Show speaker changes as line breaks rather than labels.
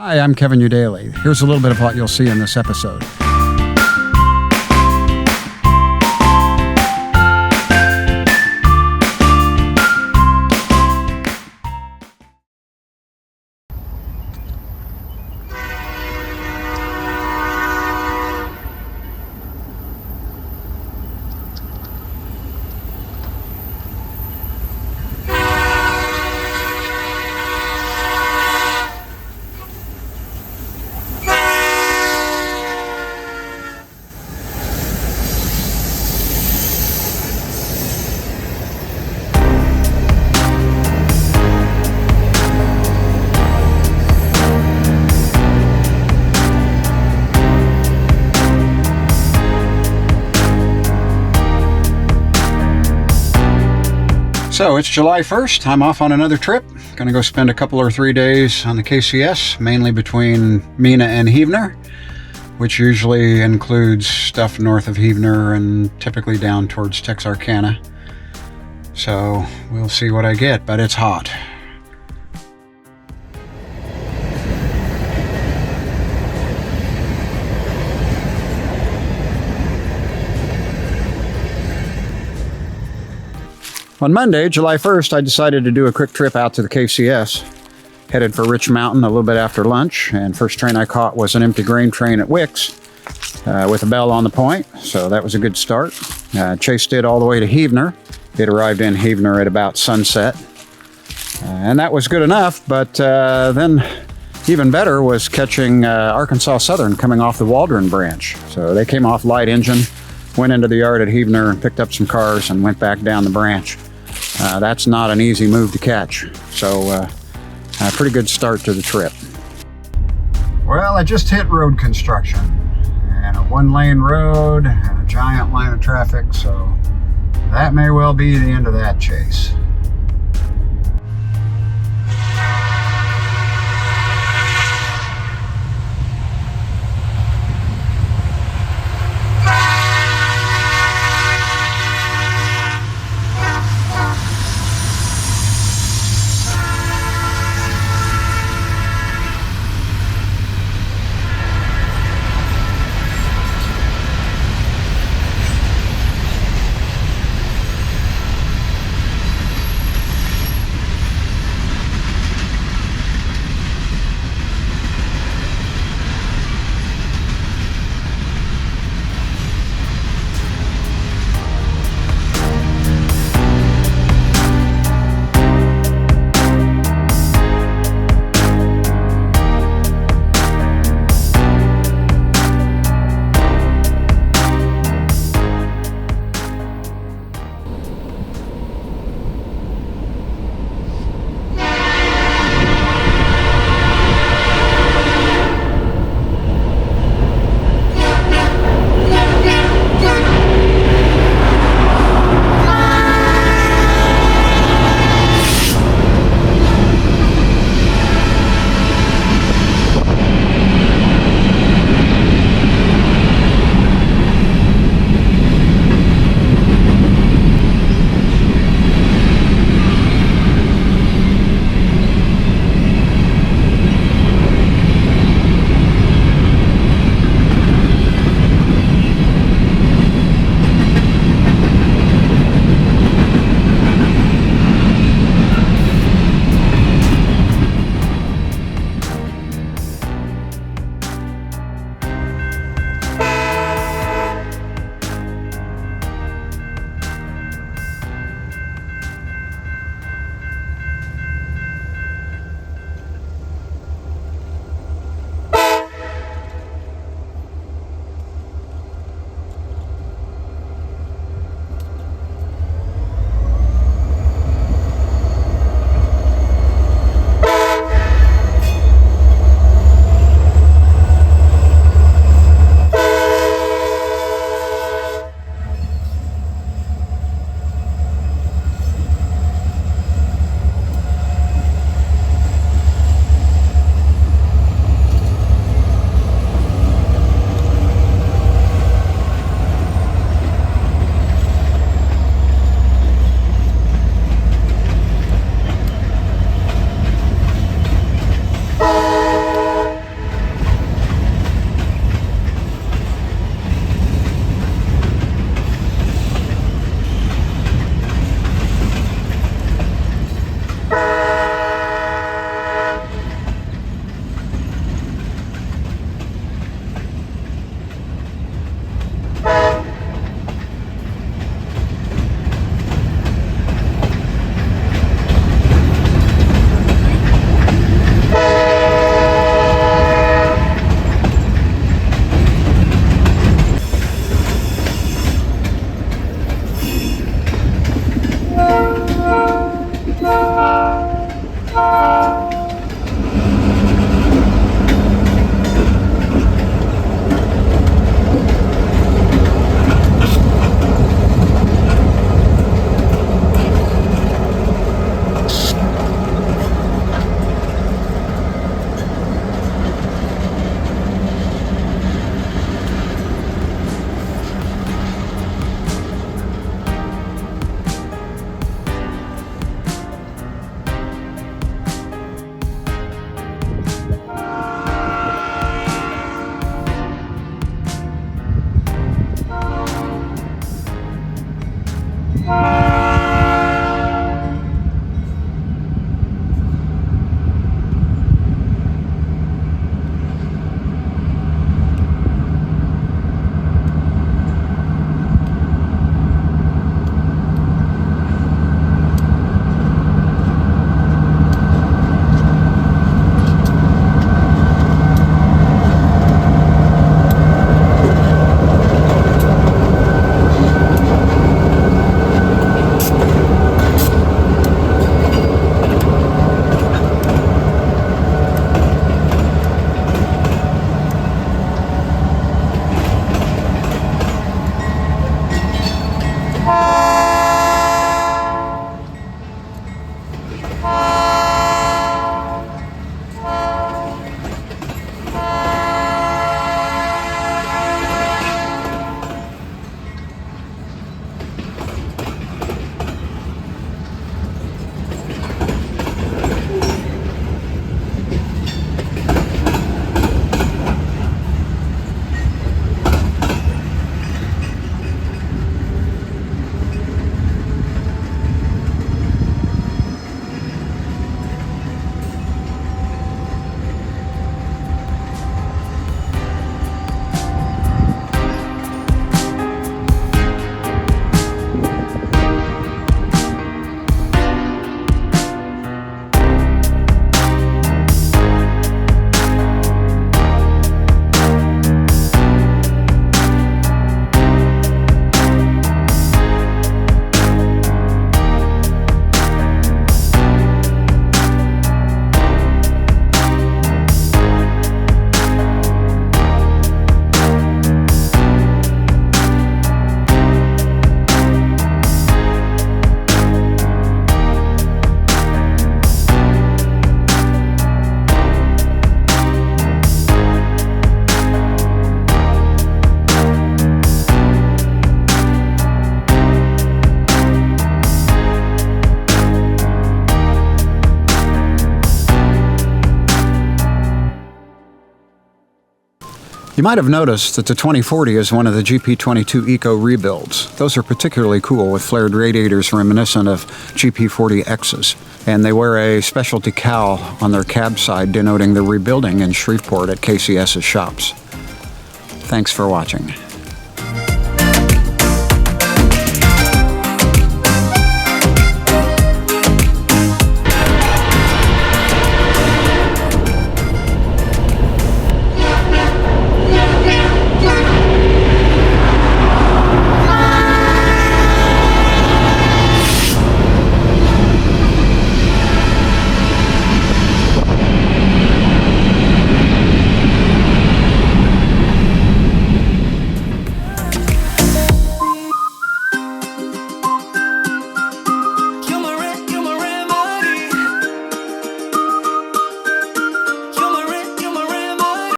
Hi, I'm Kevin EuDaly. Here's a little bit of what you'll see in this episode. So it's July 1st. I'm off on another trip. Gonna go spend a couple or 3 days on the KCS, mainly between Mena and Heavener, which usually includes stuff north of Heavener and typically down towards Texarkana. So we'll see what I get, but it's hot. On Monday, July 1st, I decided to do a quick trip out to the KCS. Headed for Rich Mountain a little bit after lunch, and first train I caught was an empty grain train at Wicks with a bell on the point, so that was a good start. Chased it all the way to Heavener. It arrived in Heavener at about sunset, and that was good enough, but then even better was catching Arkansas Southern coming off the Waldron branch. So they came off light engine, went into the yard at Heavener and picked up some cars and went back down the branch. That's not an easy move to catch, so a pretty good start to the trip. Well, I just hit road construction, and a one-lane road and a giant line of traffic, so that may well be the end of that chase. You might have noticed that the 2040 is one of the GP22 Eco rebuilds. Those are particularly cool with flared radiators reminiscent of GP40X's. And they wear a special decal on their cab side denoting the rebuilding in Shreveport at KCS's shops. Thanks for watching.